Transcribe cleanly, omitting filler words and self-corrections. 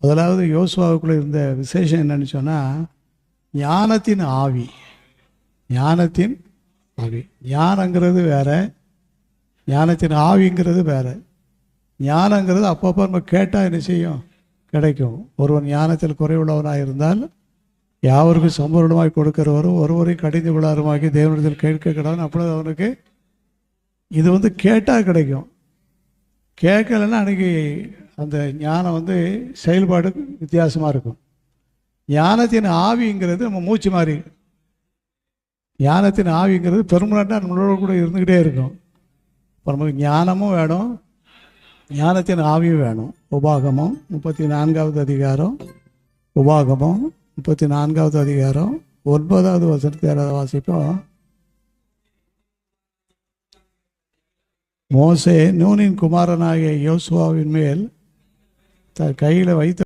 முதலாவது யோசுவாவுக்குள்ளே இருந்த விசேஷம் என்னன்னு சொன்னால், ஞானத்தின் ஆவி. ஞானத்தின் ஆவி, ஞானங்கிறது வேற, ஞானத்தின் ஆவிங்கிறது வேற. ஞானங்கிறது அப்பப்போ நம்ம கேட்டால் என்ன செய்யும், கிடைக்கும். ஒருவன் ஞானத்தில் குறைவுள்ளவனாக இருந்தால் யாவருக்கும் சம்பூர்ணமாய் கொடுக்கிறவரும் ஒருவரையும் கடிந்து கொள்ளாருமாக்கி தேவனிடத்தில் கேட்க கிடான்னு, அப்பொழுது அவனுக்கு இது கேட்டால் கிடைக்கும். கேட்கலைன்னா அன்றைக்கி அந்த ஞானம் செயல்பாடு வித்தியாசமாக இருக்கும். ஞானத்தின் ஆவிங்கிறது நம்ம மூச்சு மாதிரி. ஞானத்தின் ஆவிங்கிறது பெர்மனண்ட்டாக நம்மளோட கூட இருந்துக்கிட்டே இருக்கும். இப்போ நமக்கு ஞானமும் வேணும், ஞானத்தின் ஆவியும் வேணும். உபாகமம் 34வது அதிகாரம், உபாகமம் 34வது அதிகாரம் 9வது வசனத்தை வாசிப்போம். மோசே நூனின் குமாரனாகிய யோசுவாவின் மேல் தன் கையில் வைத்த